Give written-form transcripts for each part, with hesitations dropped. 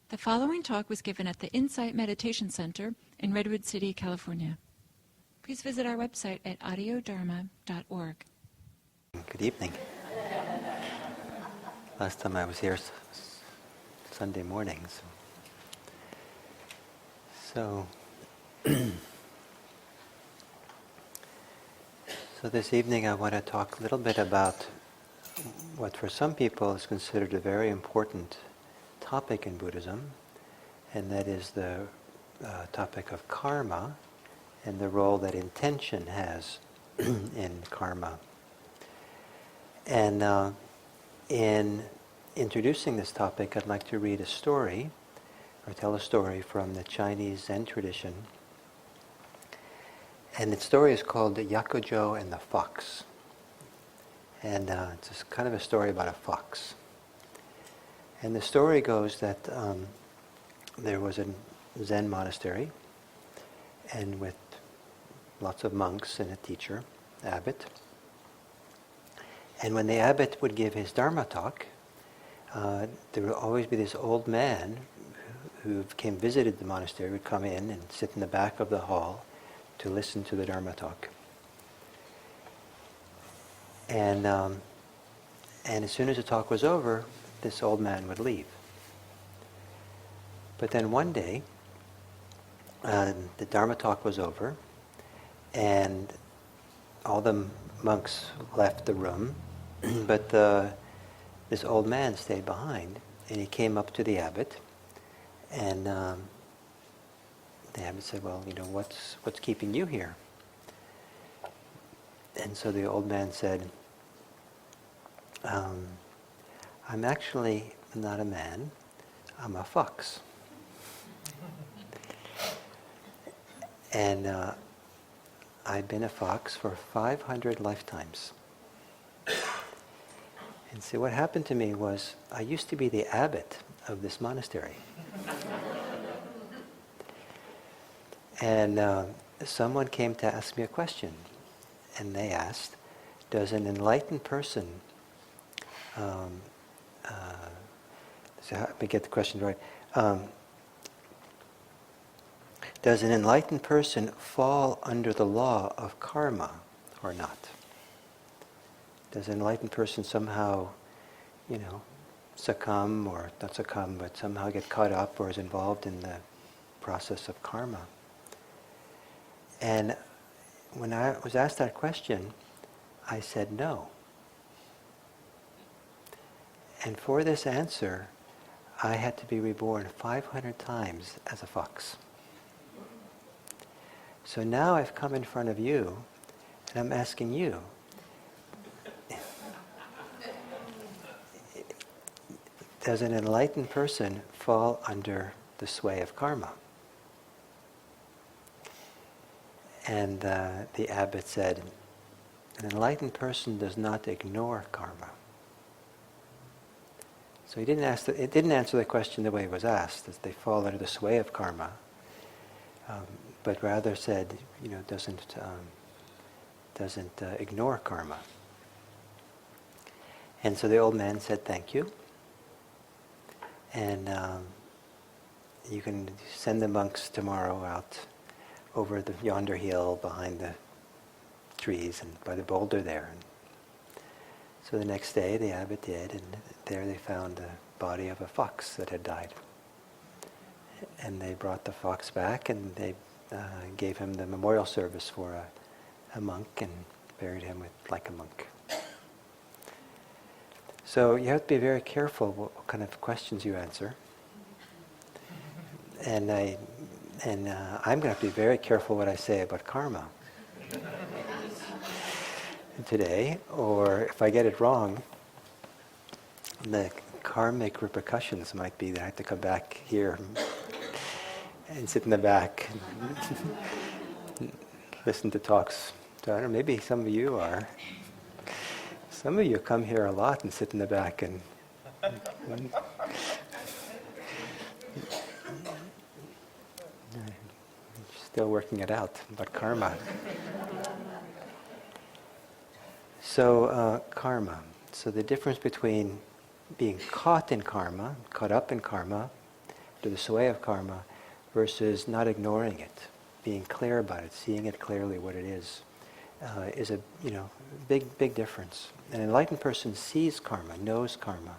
The following talk was given at the Insight Meditation Center in Redwood City, California. Please visit our website at audiodharma.org. Good evening. Last time I was here Sunday mornings. So this evening I want to talk a little bit about what for some people is considered a very important topic in Buddhism, and that is the topic of karma and the role that intention has in karma. And in introducing this topic, I'd like to read a story, or tell a story from the Chinese Zen tradition. And the story is called the Yakujo and the Fox. And it's just kind of a story about a fox. And the story goes that there was a Zen monastery, and with lots of monks and a teacher, abbot. And when the abbot would give his Dharma talk, there would always be this old man who visited the monastery, would come in and sit in the back of the hall to listen to the Dharma talk. And as soon as the talk was over, this old man would leave. But then one day, the Dharma talk was over, and all the monks left the room, but this old man stayed behind, and he came up to the abbot, and the abbot said, "Well, what's keeping you here?" And so the old man said, "I'm actually not a man, I'm a fox. And I've been a fox for 500 lifetimes. And so what happened to me was, I used to be the abbot of this monastery. And someone came to ask me a question. And they asked, does an enlightened person, so let me get the question right. Does an enlightened person fall under the law of karma or not? Does an enlightened person somehow, succumb, or not succumb, but somehow get caught up or is involved in the process of karma?" And when I was asked that question, I said no. And for this answer, I had to be reborn 500 times as a fox. So now I've come in front of you, and I'm asking you, does an enlightened person fall under the sway of karma? And the abbot said, an enlightened person does not ignore karma. So it didn't answer the question the way it was asked, that they fall under the sway of karma, but rather said, doesn't ignore karma. And so the old man said, "Thank you, and you can send the monks tomorrow out over yonder hill behind the trees and by the boulder there." And so the next day the abbot did, and there they found the body of a fox that had died. And they brought the fox back, and they gave him the memorial service for a monk, and buried him like a monk. So you have to be very careful what kind of questions you answer. And I'm going to have to be very careful what I say about karma today, or if I get it wrong, the karmic repercussions might be that I have to come back here and sit in the back and listen to talks. So I don't know, maybe some of you are. Some of you come here a lot and sit in the back and still working it out about karma. So karma. So the difference between being caught up in karma, to the sway of karma, versus not ignoring it, being clear about it, seeing it clearly what it is a big difference. An enlightened person sees karma, knows karma,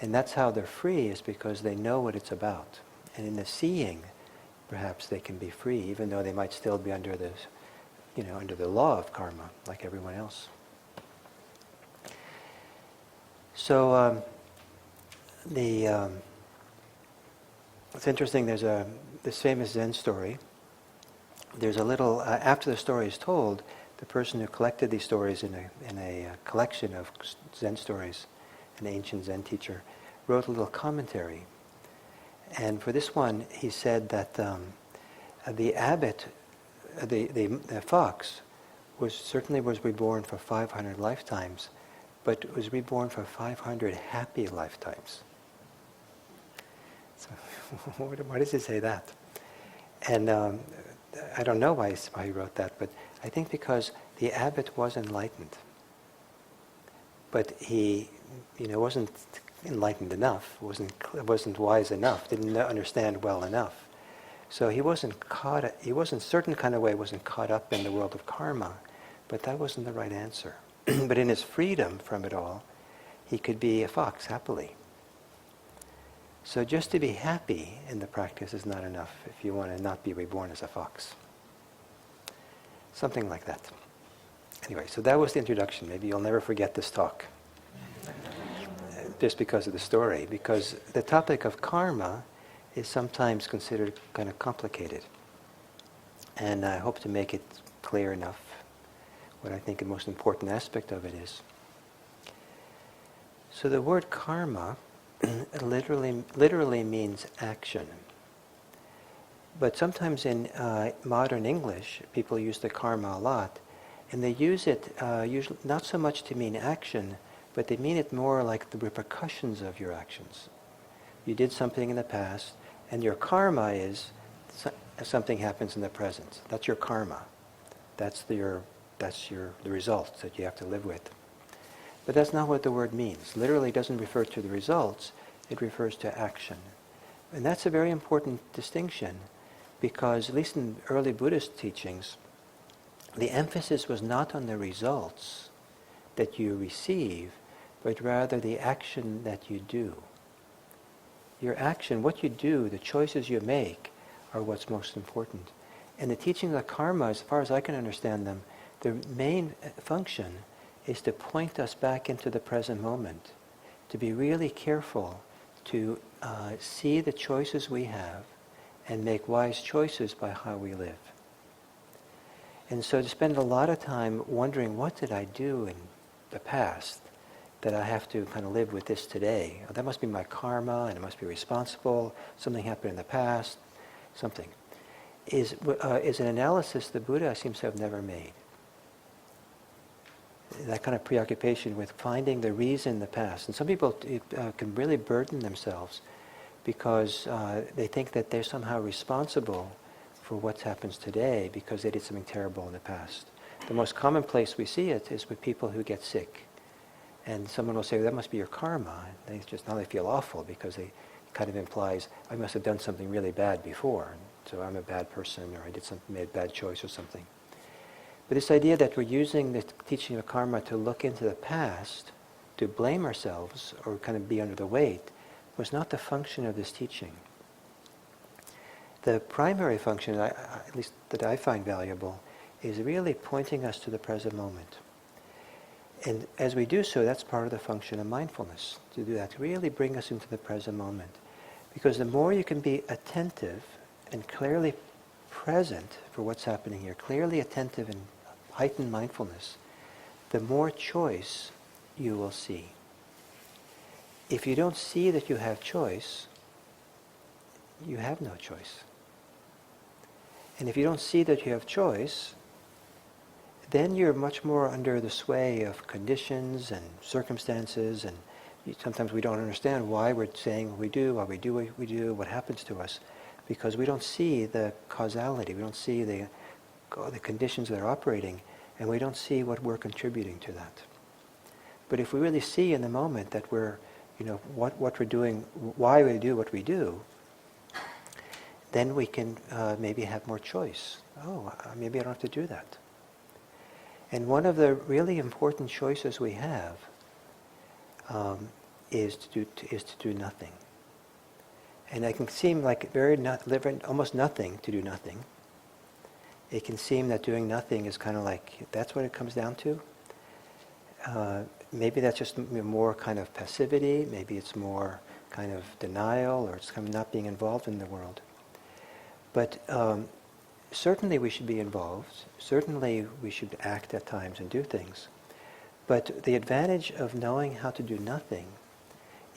and that's how they're free, is because they know what it's about. And in the seeing, perhaps they can be free, even though they might still be under the law of karma, like everyone else. So it's interesting. There's this famous Zen story. There's a little after the story is told, the person who collected these stories in a collection of Zen stories, an ancient Zen teacher, wrote a little commentary. And for this one, he said that the abbot, the fox, was reborn for 500 lifetimes, but was reborn for 500 happy lifetimes. So, why does he say that? And I don't know why he wrote that, but I think because the abbot was enlightened, but he, wasn't enlightened enough, wasn't wise enough, didn't understand well enough. So he wasn't certain kind of way, wasn't caught up in the world of karma, but that wasn't the right answer. But in his freedom from it all, he could be a fox happily. So just to be happy in the practice is not enough if you want to not be reborn as a fox. Something like that. Anyway, so that was the introduction. Maybe you'll never forget this talk. Just because of the story. Because the topic of karma is sometimes considered kind of complicated. And I hope to make it clear enough what I think the most important aspect of it is. So the word karma literally means action. But sometimes in modern English, people use the karma a lot, and they use it usually not so much to mean action, but they mean it more like the repercussions of your actions. You did something in the past, and your karma is something happens in the present. That's your karma. That's the results that you have to live with. But that's not what the word means. Literally, it doesn't refer to the results. It refers to action. And that's a very important distinction, because at least in early Buddhist teachings, the emphasis was not on the results that you receive, but rather the action that you do. Your action, what you do, the choices you make, are what's most important. And the teachings of karma, as far as I can understand them, their main function is to point us back into the present moment, to be really careful to see the choices we have and make wise choices by how we live. And so to spend a lot of time wondering, what did I do in the past that I have to kind of live with this today? Oh, that must be my karma, and it must be responsible. Something happened in the past, something. Is an analysis the Buddha seems to have never made. That kind of preoccupation with finding the reason in the past. And some people can really burden themselves because they think that they're somehow responsible for what happens today because they did something terrible in the past. The most common place we see it is with people who get sick. And someone will say, that must be your karma. And now they feel awful because it kind of implies, I must have done something really bad before. So I'm a bad person, or made a bad choice or something. But this idea that we're using the teaching of karma to look into the past, to blame ourselves, or kind of be under the weight, was not the function of this teaching. The primary function, at least that I find valuable, is really pointing us to the present moment. And as we do so, that's part of the function of mindfulness, to do that, to really bring us into the present moment. Because the more you can be attentive and clearly present for what's happening here, clearly attentive and heightened mindfulness, the more choice you will see. If you don't see that you have choice, you have no choice. And if you don't see that you have choice, then you're much more under the sway of conditions and circumstances, and sometimes we don't understand why we're saying what we do, why we do what we do, what happens to us, because we don't see the causality, we don't see the conditions that are operating, and we don't see what we're contributing to that. But if we really see in the moment that we're, what we're doing, why we do what we do, then we can maybe have more choice. Oh, maybe I don't have to do that. And one of the really important choices we have is to do nothing. And it can seem like almost nothing to do nothing. It can seem that doing nothing is kind of like, that's what it comes down to. Maybe that's just more kind of passivity, maybe it's more kind of denial, or it's kind of not being involved in the world. But certainly we should be involved, certainly we should act at times and do things. But the advantage of knowing how to do nothing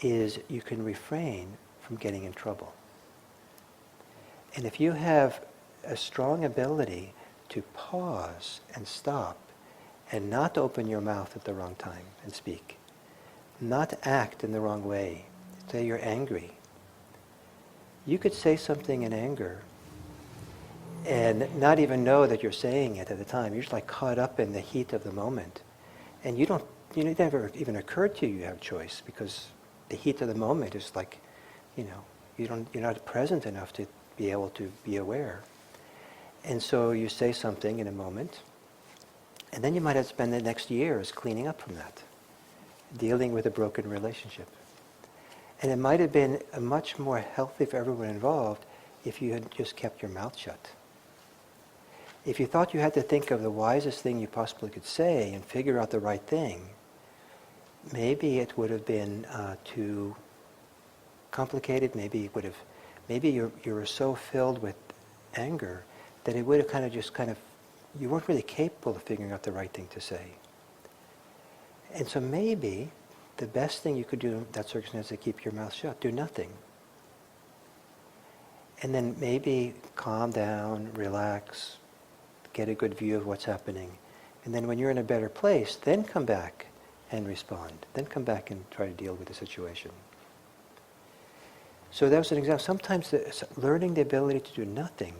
is you can refrain from getting in trouble. And if you have a strong ability to pause and stop and not open your mouth at the wrong time and speak, not act in the wrong way, say you're angry, you could say something in anger and not even know that you're saying it at the time. You're just like caught up in the heat of the moment. And it never even occurred to you have choice, because the heat of the moment is like, you're not present enough to be able to be aware. And so you say something in a moment, and then you might have to spend the next years cleaning up from that, dealing with a broken relationship. And it might have been much more healthy for everyone involved if you had just kept your mouth shut. If you thought you had to think of the wisest thing you possibly could say and figure out the right thing, maybe it would have been too complicated. Maybe you were so filled with anger that it would have you weren't really capable of figuring out the right thing to say. And so maybe the best thing you could do in that circumstance is to keep your mouth shut, do nothing. And then maybe calm down, relax, get a good view of what's happening. And then when you're in a better place, then come back and respond. Then come back and try to deal with the situation. So that was an example. Sometimes learning the ability to do nothing,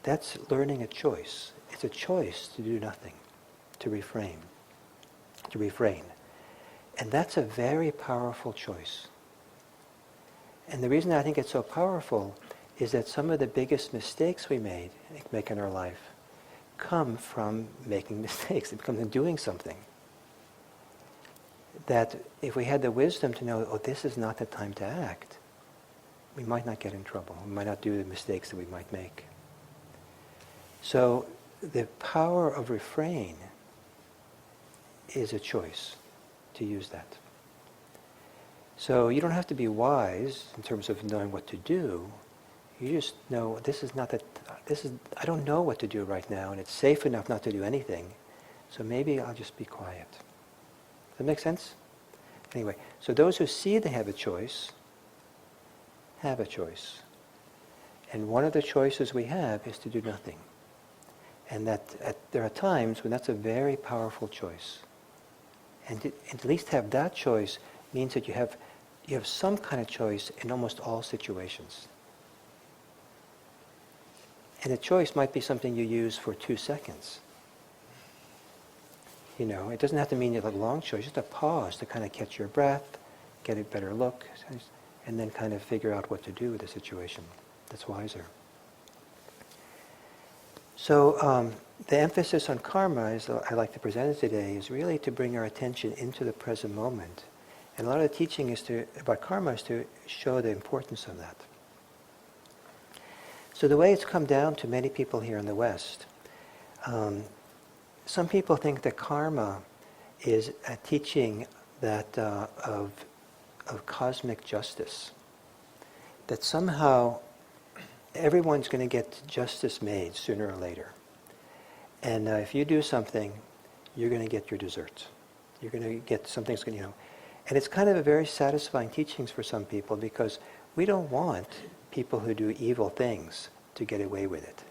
that's learning a choice. It's a choice to do nothing, to refrain. And that's a very powerful choice. And the reason I think it's so powerful is that some of the biggest mistakes we make in our life come from making mistakes. It comes from doing something. That if we had the wisdom to know, this is not the time to act, we might not get in trouble. We might not do the mistakes that we might make. So the power of refrain is a choice to use that. So you don't have to be wise in terms of knowing what to do. You just know I don't know what to do right now, and it's safe enough not to do anything. So maybe I'll just be quiet. Does that make sense? Anyway, so those who see they have a choice, have a choice. And one of the choices we have is to do nothing. And there are times when that's a very powerful choice. And to at least have that choice means that you have some kind of choice in almost all situations. And a choice might be something you use for 2 seconds. It doesn't have to mean you have a long choice, just a pause to kind of catch your breath, get a better look, and then kind of figure out what to do with the situation. That's wiser. So the emphasis on karma, as I like to present it today, is really to bring our attention into the present moment. And a lot of the teaching about karma is to show the importance of that. So the way it's come down to many people here in the West, some people think that karma is a teaching that of cosmic justice. That somehow everyone's going to get justice made sooner or later. And if you do something, you're going to get your dessert. You're going to get something's going to, And it's kind of a very satisfying teachings for some people, because we don't want people who do evil things to get away with it.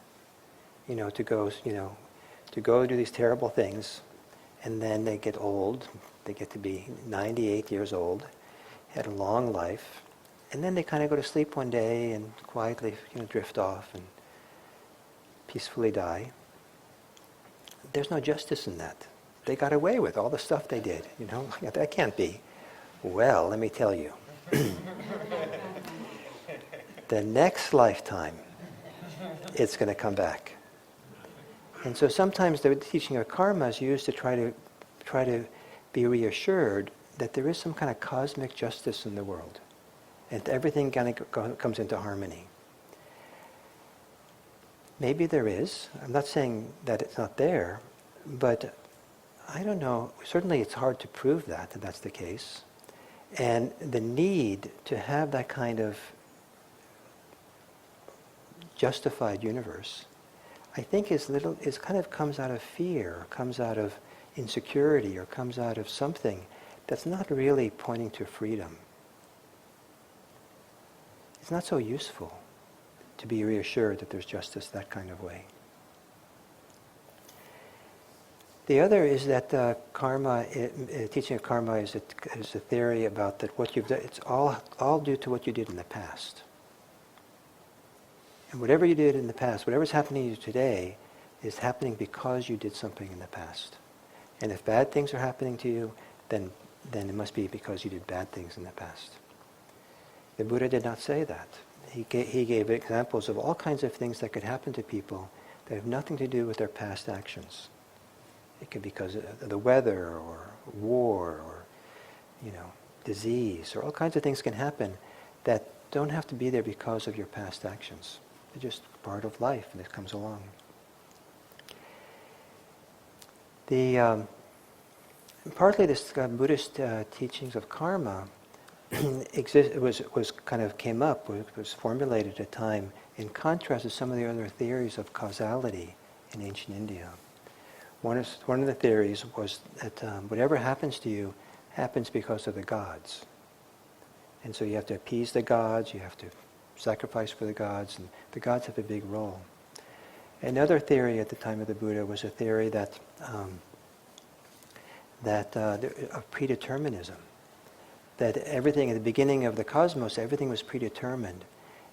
To go do these terrible things, and then they get old. They get to be 98 years old, had a long life, and then they kind of go to sleep one day and quietly, drift off and peacefully die. There's no justice in that. They got away with all the stuff they did. That can't be. Well, let me tell you. the next lifetime, it's going to come back. And so sometimes the teaching of karma is used to try to be reassured that there is some kind of cosmic justice in the world, and everything kind of comes into harmony. Maybe there is. I'm not saying that it's not there, but I don't know. Certainly it's hard to prove that that's the case. And the need to have that kind of justified universe, I think is kind of comes out of fear, comes out of insecurity, or comes out of something that's not really pointing to freedom. It's not so useful to be reassured that there's justice that kind of way. The other is that karma, teaching of karma is a theory about that what you've done, it's all due to what you did in the past. And whatever you did in the past, whatever's happening to you today, is happening because you did something in the past. And if bad things are happening to you, then it must be because you did bad things in the past. The Buddha did not say that. He gave examples of all kinds of things that could happen to people that have nothing to do with their past actions. It could be because of the weather, or war, or disease, or all kinds of things can happen that don't have to be there because of your past actions. They're just part of life, and it comes along. Partly this Buddhist teachings of karma was formulated at a time in contrast to some of the other theories of causality in ancient India. One of the theories was that whatever happens to you happens because of the gods. And so you have to appease the gods, you have to sacrifice for the gods, and the gods have a big role. Another theory at the time of the Buddha was a theory of predeterminism. That everything at the beginning of the cosmos, everything was predetermined.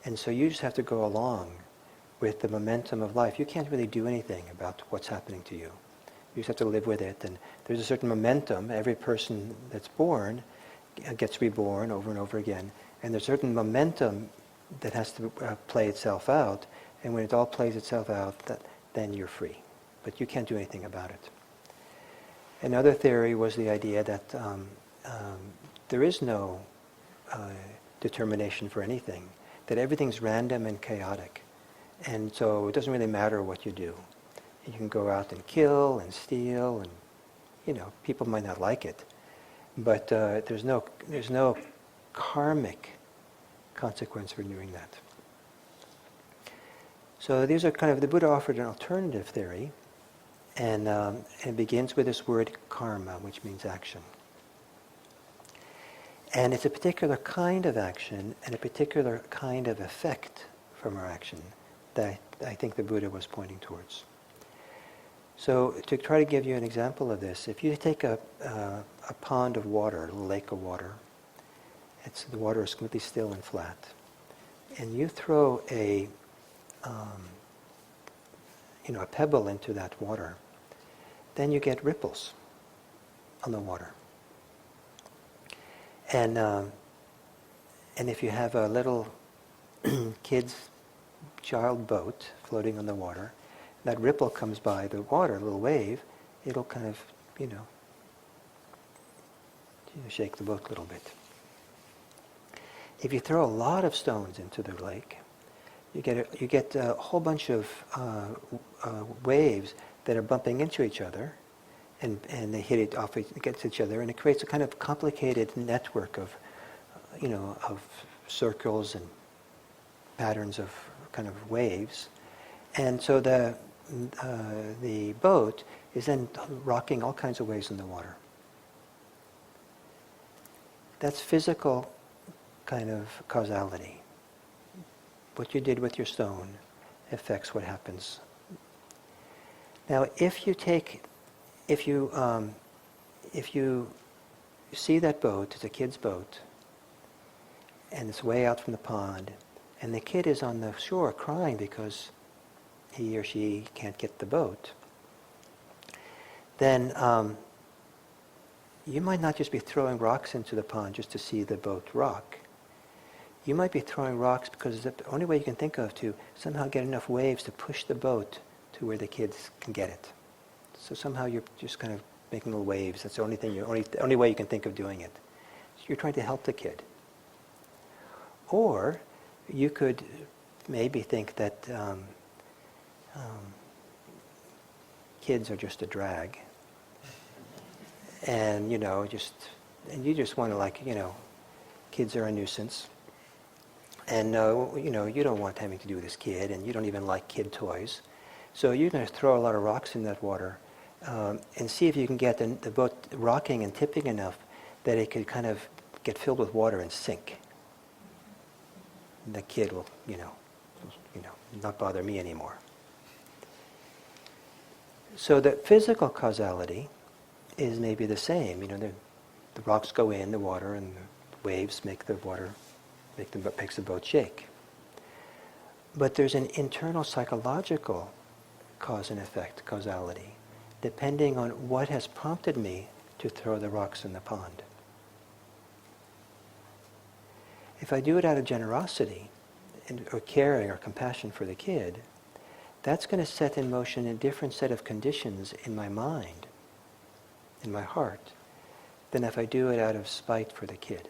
And so you just have to go along with the momentum of life. You can't really do anything about what's happening to you. You just have to live with it. And there's a certain momentum. Every person that's born gets reborn over and over again. And there's a certain momentum that has to play itself out. And when it all plays itself out, then you're free. But you can't do anything about it. Another theory was the idea that there is no determination for anything, that everything's random and chaotic. And so it doesn't really matter what you do. You can go out and kill and steal, and people might not like it, but there's no karmic consequence for doing that. So these are the Buddha offered an alternative theory, and it begins with this word karma, which means action. And it's a particular kind of action and a particular kind of effect from our action that I think the Buddha was pointing towards. So to try to give you an example of this, if you take a pond of water, a lake of water, the water is completely still and flat, and you throw a pebble into that water, then you get ripples on the water. And if you have a little child boat floating on the water, that ripple comes by the water, a little wave, it'll kind of, shake the boat a little bit. If you throw a lot of stones into the lake, you get a whole bunch of waves that are bumping into each other, and they hit it off against each other, and it creates a kind of complicated network of circles and patterns of kind of waves. And so the boat is then rocking all kinds of ways in the water. That's physical kind of causality. What you did with your stone affects what happens. Now, if you see that boat, it's a kid's boat, and it's way out from the pond, and the kid is on the shore crying because he or she can't get the boat, then you might not just be throwing rocks into the pond just to see the boat rock. You might be throwing rocks because it's the only way you can think of to somehow get enough waves to push the boat to where the kids can get it. So somehow you're just kind of making little waves. That's the only thing, the only way you can think of doing it. So you're trying to help the kid. Or you could maybe think that kids are just a drag, and you just want to kids are a nuisance, and you don't want having to do with this kid, and you don't even like kid toys, so you're going to throw a lot of rocks in that water, and see if you can get the boat rocking and tipping enough that it could kind of get filled with water and sink. The kid will, not bother me anymore. So the physical causality is maybe the same. The rocks go in the water, and the waves makes the boat shake. But there's an internal psychological cause and effect, causality, depending on what has prompted me to throw the rocks in the pond. If I do it out of generosity or caring or compassion for the kid, that's going to set in motion a different set of conditions in my mind, in my heart, than if I do it out of spite for the kid.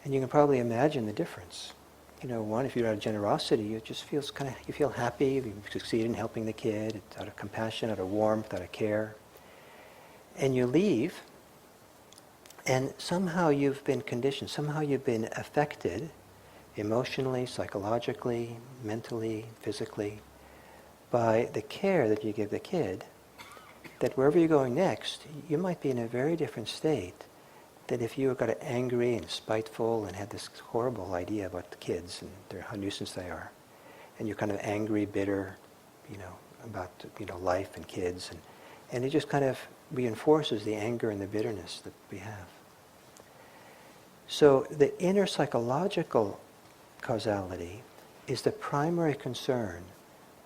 And you can probably imagine the difference. One, if you're out of generosity, it just feels you feel happy, you succeed in helping the kid, it's out of compassion, out of warmth, out of care. And you leave, and somehow you've been conditioned, somehow you've been affected emotionally, psychologically, mentally, physically, by the care that you give the kid, that wherever you're going next, you might be in a very different state than if you got angry and spiteful and had this horrible idea about the kids and how nuisance they are. And you're kind of angry, bitter, about life and kids. And it just kind of reinforces the anger and the bitterness that we have. So the inner psychological causality is the primary concern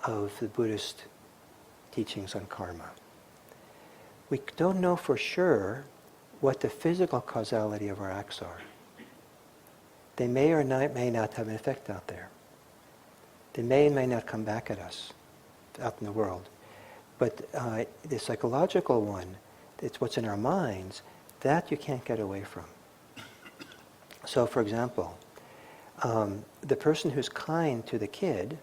of the Buddhist teachings on karma. We don't know for sure what the physical causality of our acts are. They may or may not have an effect out there. They may and may not come back at us out in the world. But the psychological one, it's what's in our minds, that you can't get away from. So, for example, the person who's kind to the kid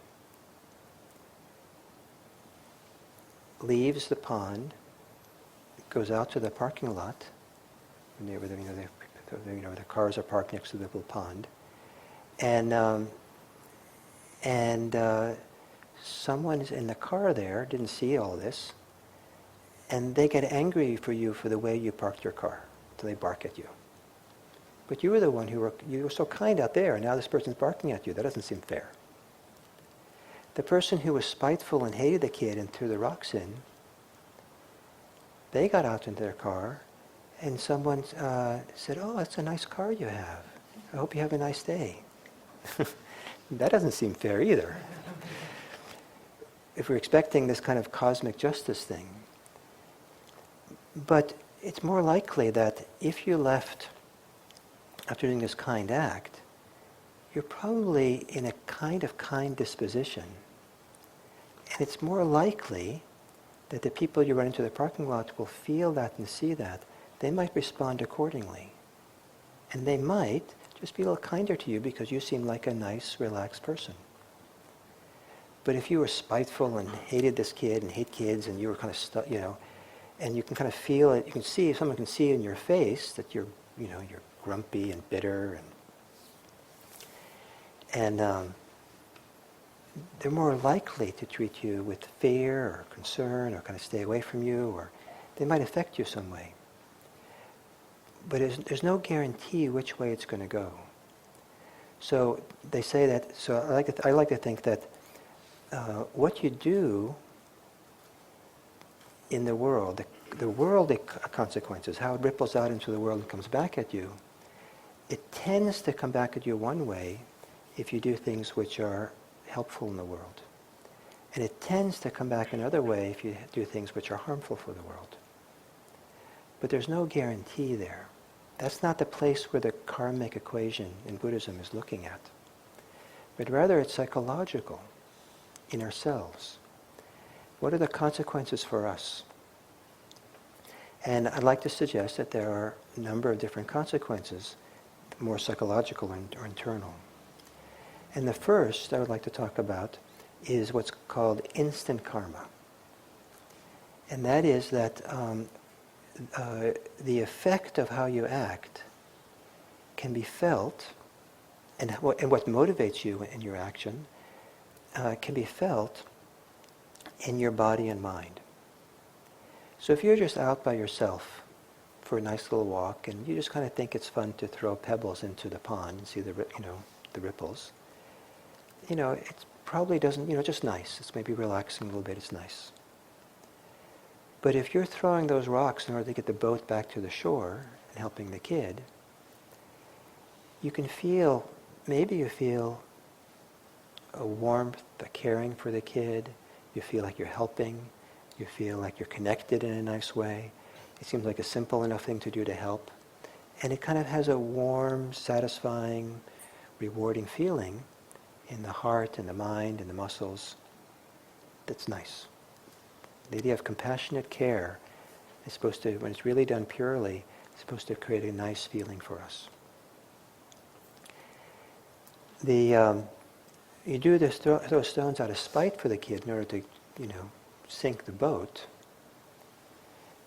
leaves the pond, goes out to the parking lot, where the cars are parked next to the little pond, and someone in the car there didn't see all this, and they get angry for the way you parked your car, so they bark at you. But you were the one you were so kind out there, and now this person's barking at you. That doesn't seem fair. The person who was spiteful and hated the kid and threw the rocks in, they got out into their car, and someone said, "Oh, that's a nice car you have. I hope you have a nice day." That doesn't seem fair either. If we're expecting this kind of cosmic justice thing. But it's more likely that if you left after doing this kind act, you're probably in a kind of kind disposition. And it's more likely that the people you run into the parking lot will feel that and see that. They might respond accordingly. And they might just be a little kinder to you because you seem like a nice, relaxed person. But if you were spiteful and hated this kid and hate kids and you were kind of and you can kind of feel it, you can see, if someone can see in your face that you're grumpy and bitter and they're more likely to treat you with fear or concern or kind of stay away from you, or they might affect you some way. But there's no guarantee which way it's going to go. So they say that, so I like to think that what you do in the world, the worldly consequences, how it ripples out into the world and comes back at you, it tends to come back at you one way if you do things which are helpful in the world. And it tends to come back another way if you do things which are harmful for the world. But there's no guarantee there That's not the place where the karmic equation in Buddhism is looking at. But rather it's psychological in ourselves. What are the consequences for us? And I'd like to suggest that there are a number of different consequences, more psychological or internal. And the first I would like to talk about is what's called instant karma. And that is that the effect of how you act can be felt, and what motivates you in your action can be felt in your body and mind. So if you're just out by yourself for a nice little walk, and you just kind of think it's fun to throw pebbles into the pond and see the ripples, it probably doesn't, just nice. It's maybe relaxing a little bit. It's nice. But if you're throwing those rocks in order to get the boat back to the shore and helping the kid, maybe you feel a warmth, a caring for the kid. You feel like you're helping. You feel like you're connected in a nice way. It seems like a simple enough thing to do to help. And it kind of has a warm, satisfying, rewarding feeling in the heart and the mind and the muscles. That's nice. The idea of compassionate care is supposed to, when it's really done purely, it's supposed to create a nice feeling for us. You do this, throw stones out of spite for the kid in order to, sink the boat.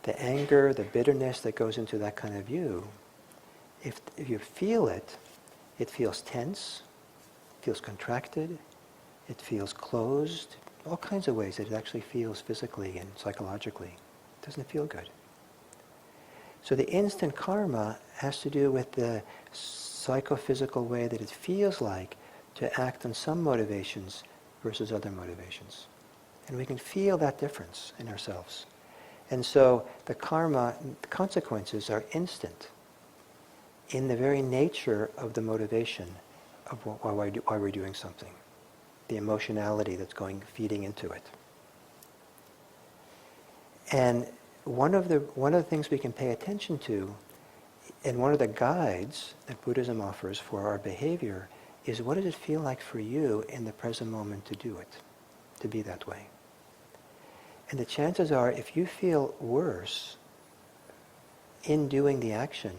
The anger, the bitterness that goes into that kind of view, if you feel it, it feels tense, feels contracted, it feels closed, all kinds of ways that it actually feels physically and psychologically. It doesn't feel good. So the instant karma has to do with the psychophysical way that it feels like to act on some motivations versus other motivations. And we can feel that difference in ourselves. And so the consequences are instant in the very nature of the motivation of why we're doing something. The emotionality that's feeding into it. And one of the things we can pay attention to, and one of the guides that Buddhism offers for our behavior, is what does it feel like for you in the present moment to do it, to be that way. And the chances are, if you feel worse in doing the action,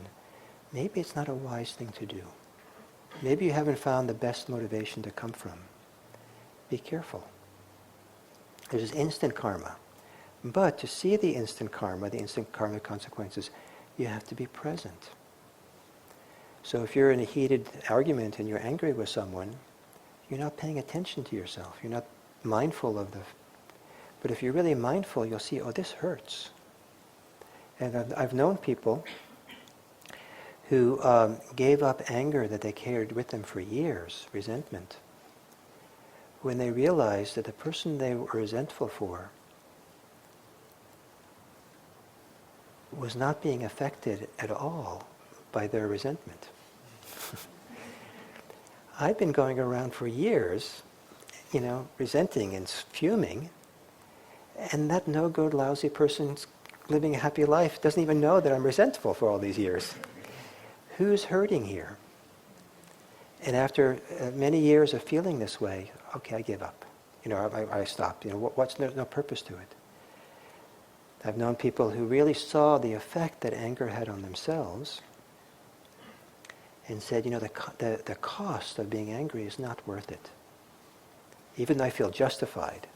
maybe it's not a wise thing to do. Maybe you haven't found the best motivation to come from. Be careful. There's instant karma. But to see the instant karma consequences, you have to be present. So if you're in a heated argument and you're angry with someone, you're not paying attention to yourself. You're not mindful of But if you're really mindful, you'll see, oh, this hurts. And I've known people who gave up anger that they carried with them for years, resentment, when they realized that the person they were resentful for was not being affected at all by their resentment. I've been going around for years, resenting and fuming, and that no-good, lousy person's living a happy life doesn't even know that I'm resentful for all these years. Who's hurting here? And after many years of feeling this way, okay, I give up. I stopped. There's no purpose to it. I've known people who really saw the effect that anger had on themselves and said, the cost of being angry is not worth it. Even though I feel justified,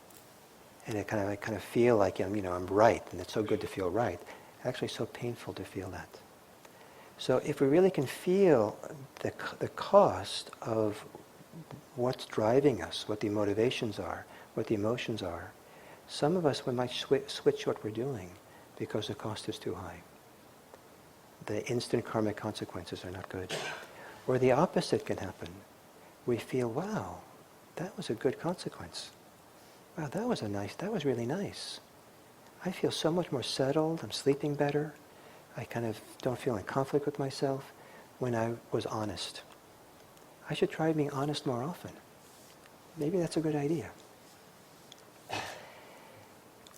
and I kind of feel like I'm right, and it's so good to feel right. Actually, it's so painful to feel that. So if we really can feel the cost of what's driving us, what the motivations are, what the emotions are, some of us, we might switch what we're doing because the cost is too high. The instant karmic consequences are not good. Or the opposite can happen. We feel, wow, that was a good consequence. Wow, that was really nice. I feel so much more settled, I'm sleeping better. I kind of don't feel in conflict with myself when I was honest. I should try being honest more often. Maybe that's a good idea.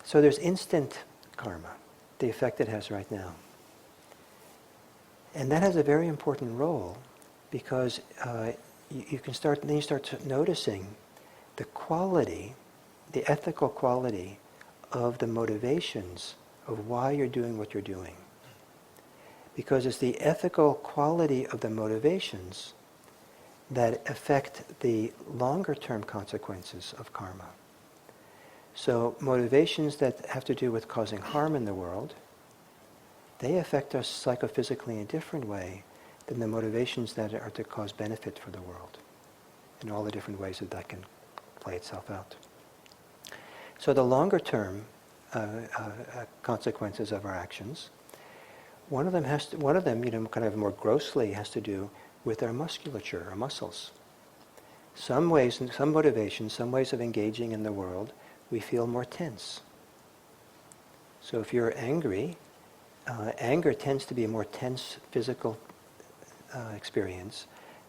So there's instant karma, the effect it has right now. And that has a very important role because you start noticing the quality, the ethical quality of the motivations of why you're doing what you're doing. Because it's the ethical quality of the motivations that affect the longer term consequences of karma. So motivations that have to do with causing harm in the world, they affect us psychophysically in a different way than the motivations that are to cause benefit for the world, in all the different ways that can play itself out. So the longer term consequences of our actions, one of them, kind of more grossly has to do with our musculature, our muscles. Some ways, some motivations, some ways of engaging in the world, we feel more tense. So if you're angry, anger tends to be a more tense physical experience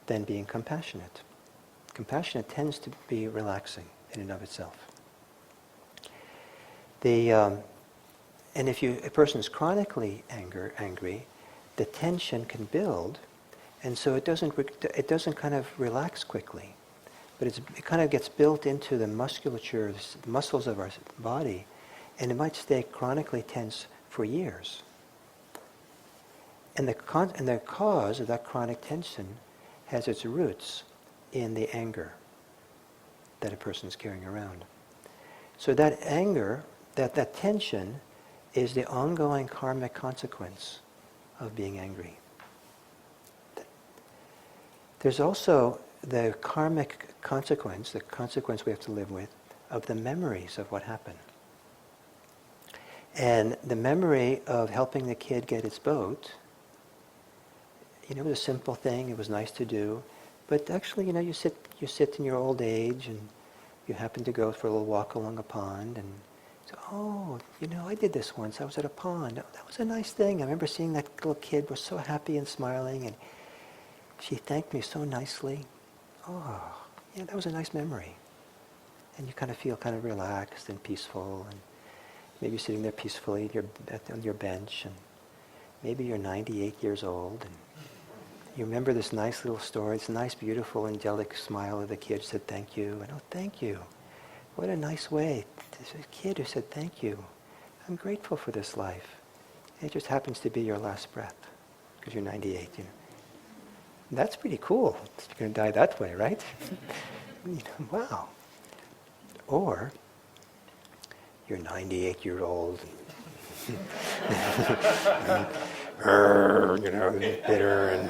than being compassionate. Compassionate tends to be relaxing in and of itself. And if a person is chronically angry, the tension can build, and so it doesn't kind of relax quickly, but it kind of gets built into the musculature, the muscles of our body, and it might stay chronically tense for years. And the cause of that chronic tension has its roots in the anger that a person is carrying around. So that anger, that tension, is the ongoing karmic consequence of being angry. There's also the karmic consequence, the consequence we have to live with, of the memories of what happened. And the memory of helping the kid get its boat, it was a simple thing, it was nice to do, but actually, you sit in your old age and you happen to go for a little walk along a pond and so, I did this once. I was at a pond. That was a nice thing. I remember seeing that little kid was so happy and smiling, and she thanked me so nicely. Oh, yeah, that was a nice memory. And you kind of feel kind of relaxed and peaceful, and maybe sitting there peacefully on your bench, and maybe you're 98 years old, and you remember this nice little story, this nice, beautiful, angelic smile of the kid who said thank you, and thank you. What a nice way. There's a kid who said, thank you. I'm grateful for this life. It just happens to be your last breath, because you're 98, That's pretty cool. You're going to die that way, right? Wow. Or, you're 98-year-old, bitter,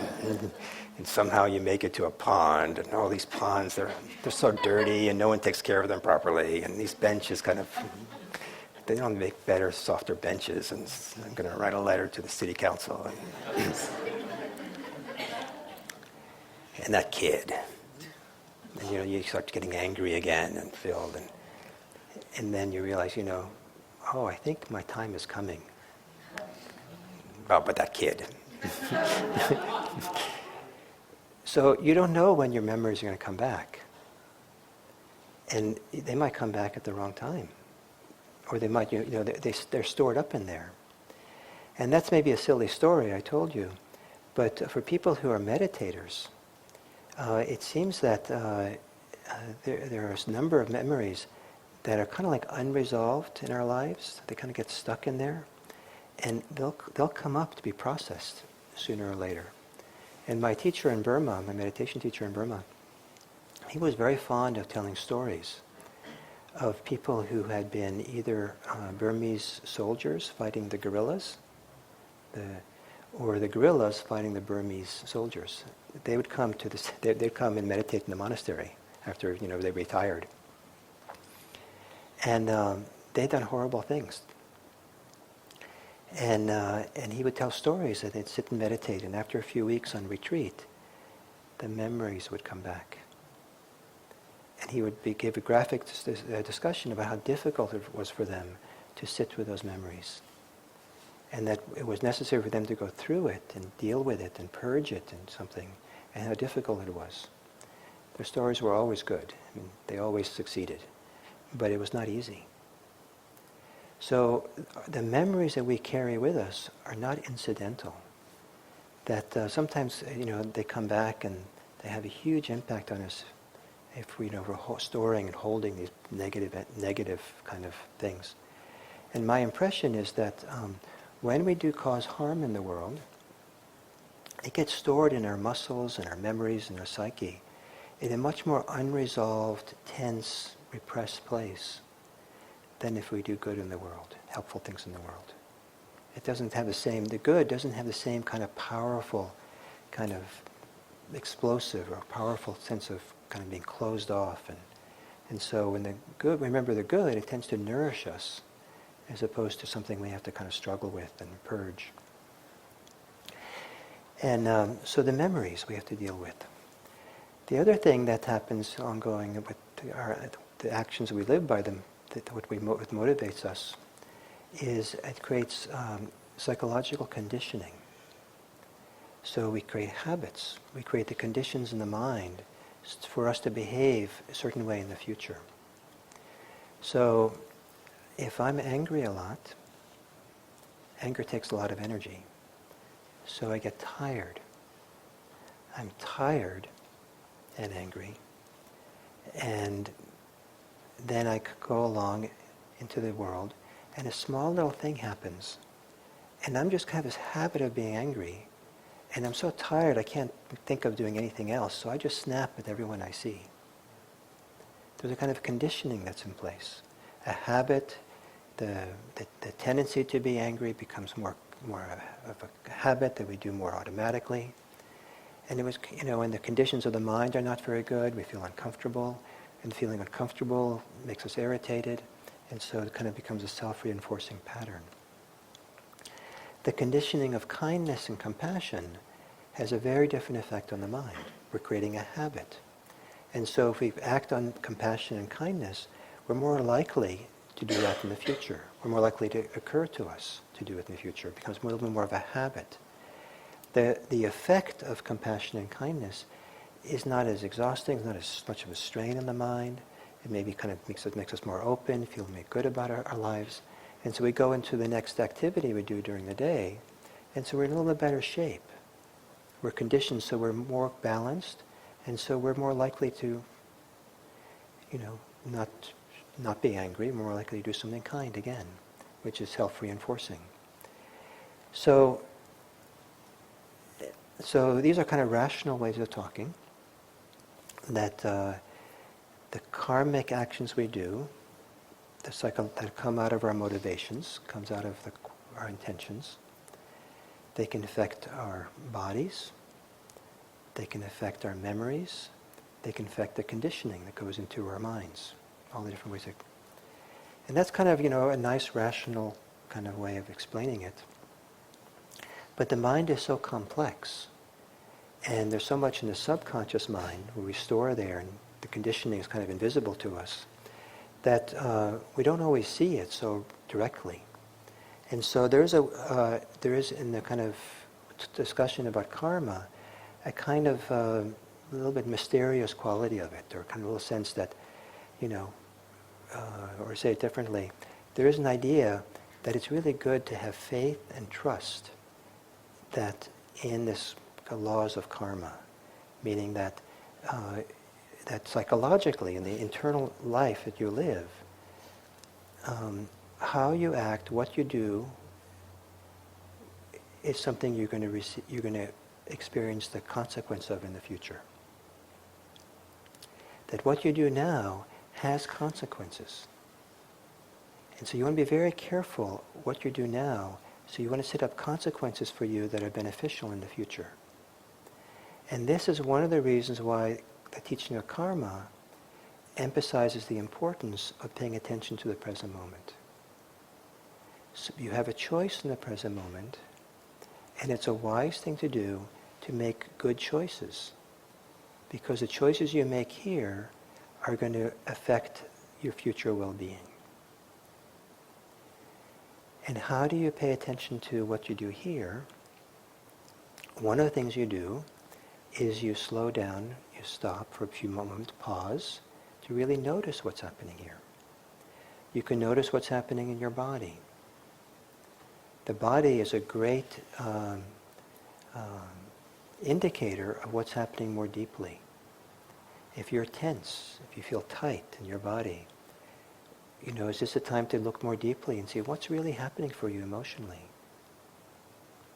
and somehow you make it to a pond, and all these ponds, they're so dirty, and no one takes care of them properly, and these benches they don't make better, softer benches, and I'm going to write a letter to the city council. And that kid, and you start getting angry again and filled, and then you realize, I think my time is coming. Oh, but that kid. So you don't know when your memories are going to come back. And they might come back at the wrong time. Or they might, they're stored up in there. And that's maybe a silly story I told you. But for people who are meditators, it seems that there are a number of memories that are kind of like unresolved in our lives. They kind of get stuck in there. And they'll come up to be processed sooner or later. And my teacher in Burma, my meditation teacher in Burma, he was very fond of telling stories of people who had been either Burmese soldiers fighting the guerrillas, or the guerrillas fighting the Burmese soldiers. They would come they'd come and meditate in the monastery after they retired, and they'd done horrible things. And he would tell stories that they'd sit and meditate, and after a few weeks on retreat, the memories would come back. And he would give a graphic discussion about how difficult it was for them to sit with those memories. And that it was necessary for them to go through it and deal with it and purge it and something, and how difficult it was. Their stories were always good. They always succeeded. But it was not easy. So the memories that we carry with us are not incidental. that sometimes, they come back and they have a huge impact on us if we're storing and holding these negative kind of things. And my impression is that when we do cause harm in the world, it gets stored in our muscles and our memories and our psyche in a much more unresolved, tense, repressed place than if we do good in the world, helpful things in the world. It doesn't have the good doesn't have the same kind of powerful, kind of explosive or powerful sense of kind of being closed off. And so when remember the good, it tends to nourish us as opposed to something we have to kind of struggle with and purge. And so the memories we have to deal with. The other thing that happens ongoing with the actions we live by, what motivates us, is it creates psychological conditioning. So we create habits. We create the conditions in the mind for us to behave a certain way in the future. So if I'm angry a lot, anger takes a lot of energy. So I get tired. I'm tired and angry. And then I go along into the world, and a small little thing happens. And I'm just kind of this habit of being angry. And I'm so tired I can't think of doing anything else, so I just snap at everyone I see. There's a kind of conditioning that's in place. A habit, the tendency to be angry becomes more of a habit that we do more automatically. And it was, when the conditions of the mind are not very good, we feel uncomfortable, and feeling uncomfortable makes us irritated, and so it kind of becomes a self-reinforcing pattern. The conditioning of kindness and compassion has a very different effect on the mind. We're creating a habit. And so if we act on compassion and kindness, we're more likely to do that in the future. We're more likely to occur to us to do it in the future. It becomes a little bit more of a habit. The effect of compassion and kindness is not as exhausting, not as much of a strain on the mind. It maybe kind of makes us more open, feeling good about our lives. And so we go into the next activity we do during the day, and so we're in a little bit better shape. We're conditioned so we're more balanced, and so we're more likely to, not be angry. We're more likely to do something kind again, which is self-reinforcing. So these are kind of rational ways of talking, that the karmic actions we do, that come out of our motivations, comes out of our intentions. They can affect our bodies. They can affect our memories. They can affect the conditioning that goes into our minds. All the different ways. And that's kind of, a nice rational kind of way of explaining it. But the mind is so complex. And there's so much in the subconscious mind where we store there, and the conditioning is kind of invisible to us, that we don't always see it so directly. And so there is in the kind of discussion about karma, a kind of a little bit mysterious quality of it, or kind of a little sense that, or say it differently, there is an idea that it's really good to have faith and trust that in this laws of karma, meaning that that psychologically, in the internal life that you live, how you act, what you do, is something you're going to experience the consequence of in the future. That what you do now has consequences. And so you want to be very careful what you do now, so you want to set up consequences for you that are beneficial in the future. And this is one of the reasons why the teaching of karma emphasizes the importance of paying attention to the present moment. So you have a choice in the present moment, and it's a wise thing to do to make good choices, because the choices you make here are going to affect your future well-being. And how do you pay attention to what you do here? One of the things you do is you slow down, you stop for a few moments, pause, to really notice what's happening here. You can notice what's happening in your body. The body is a great indicator of what's happening more deeply. If you're tense, if you feel tight in your body, is this a time to look more deeply and see what's really happening for you emotionally?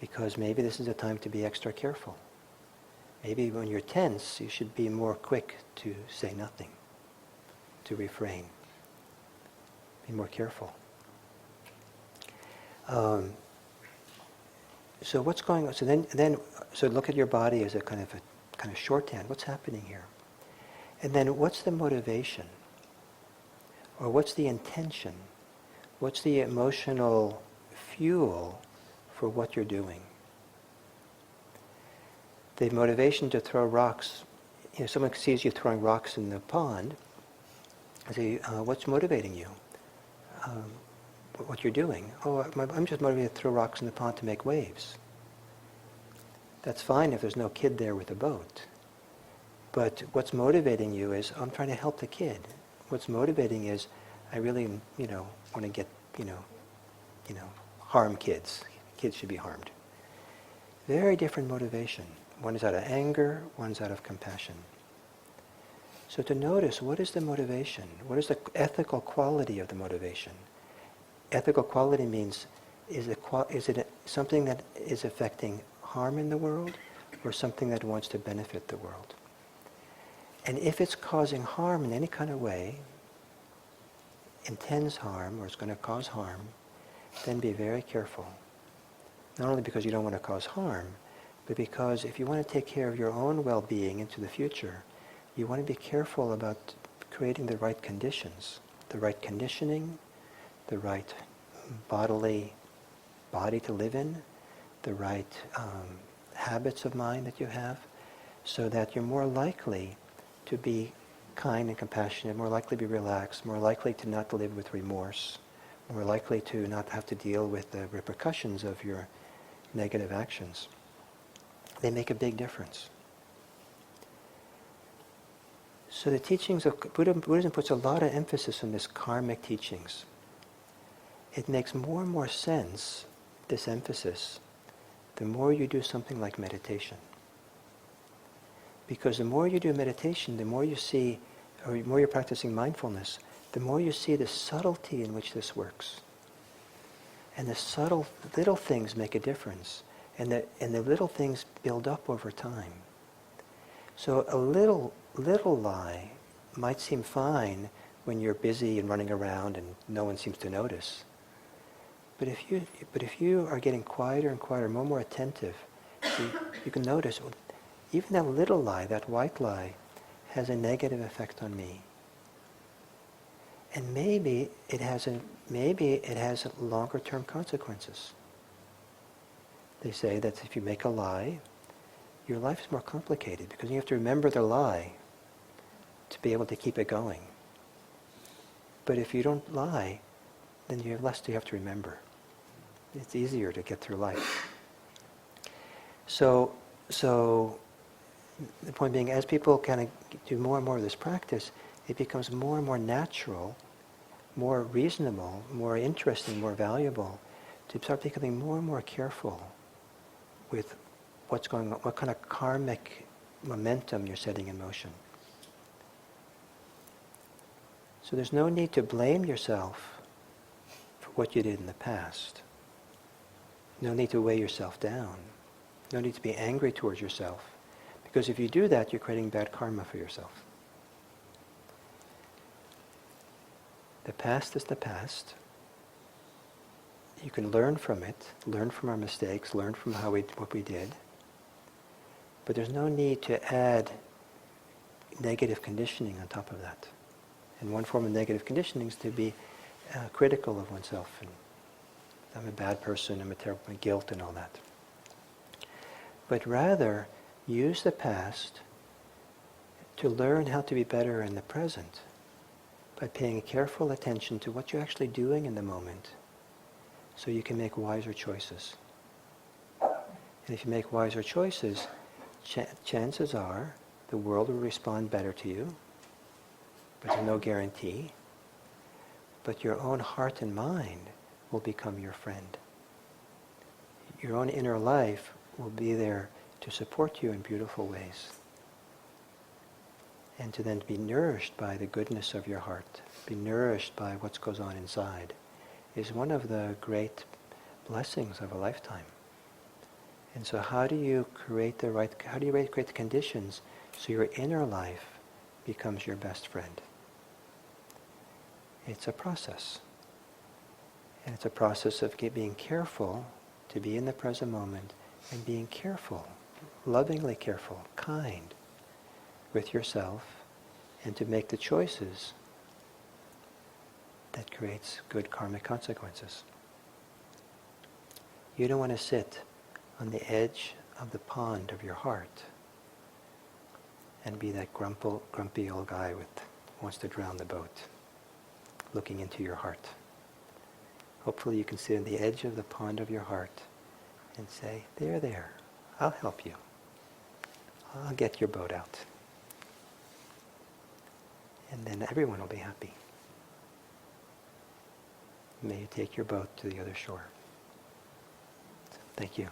Because maybe this is a time to be extra careful. Maybe when you're tense, you should be more quick to say nothing, to refrain. Be more careful. So what's going on? So look at your body as a kind of shorthand. What's happening here? And then what's the motivation? Or what's the intention? What's the emotional fuel for what you're doing? The motivation to throw rocks, someone sees you throwing rocks in the pond, and say, what's motivating you? What you're doing? Oh, I'm just motivated to throw rocks in the pond to make waves. That's fine if there's no kid there with a boat. But what's motivating you is, I'm trying to help the kid. What's motivating is, I really, want to get, harm kids. Kids should be harmed. Very different motivation. One is out of anger, one's out of compassion. So to notice, what is the motivation? What is the ethical quality of the motivation? Ethical quality means, is it something that is affecting harm in the world, or something that wants to benefit the world? And if it's causing harm in any kind of way, intends harm, or it's going to cause harm, then be very careful. Not only because you don't want to cause harm, but because if you want to take care of your own well-being into the future, you want to be careful about creating the right conditions, the right conditioning, the right body to live in, the right habits of mind that you have, so that you're more likely to be kind and compassionate, more likely to be relaxed, more likely to not live with remorse, more likely to not have to deal with the repercussions of your negative actions. They make a big difference. So the teachings of Buddhism puts a lot of emphasis on this karmic teachings. It makes more and more sense, this emphasis, the more you do something like meditation. Because the more you do meditation, the more you see, or the more you're practicing mindfulness, the more you see the subtlety in which this works. And the subtle little things make a difference. And the little things build up over time. So a little lie might seem fine when you're busy and running around and no one seems to notice. But if you are getting quieter and quieter, more and more attentive, you can notice, well, even that little lie, that white lie, has a negative effect on me. And maybe it has longer term consequences. They say that if you make a lie, your life is more complicated because you have to remember the lie to be able to keep it going. But if you don't lie, then you have less you have to remember. It's easier to get through life. So the point being, as people kind of do more and more of this practice, it becomes more and more natural, more reasonable, more interesting, more valuable to start becoming more and more careful with what's going on, what kind of karmic momentum you're setting in motion. So there's no need to blame yourself for what you did in the past. No need to weigh yourself down. No need to be angry towards yourself. Because if you do that, you're creating bad karma for yourself. The past is the past. You can learn from it, learn from our mistakes, learn from what we did. But there's no need to add negative conditioning on top of that. And one form of negative conditioning is to be critical of oneself. And I'm a bad person, I'm a terrible, guilt and all that. But rather, use the past to learn how to be better in the present by paying careful attention to what you're actually doing in the moment so you can make wiser choices. And if you make wiser choices, chances are the world will respond better to you, but there's no guarantee. But your own heart and mind will become your friend. Your own inner life will be there to support you in beautiful ways. And to then be nourished by the goodness of your heart, be nourished by what goes on inside, is one of the great blessings of a lifetime. And so how do you create create the conditions so your inner life becomes your best friend? It's a process. And it's a process of being careful to be in the present moment and being careful, lovingly careful, kind with yourself, and to make the choices that creates good karmic consequences. You don't want to sit on the edge of the pond of your heart and be that grumpy old guy who wants to drown the boat, looking into your heart. Hopefully you can sit on the edge of the pond of your heart and say, there, I'll help you. I'll get your boat out. And then everyone will be happy. May you take your boat to the other shore. Thank you.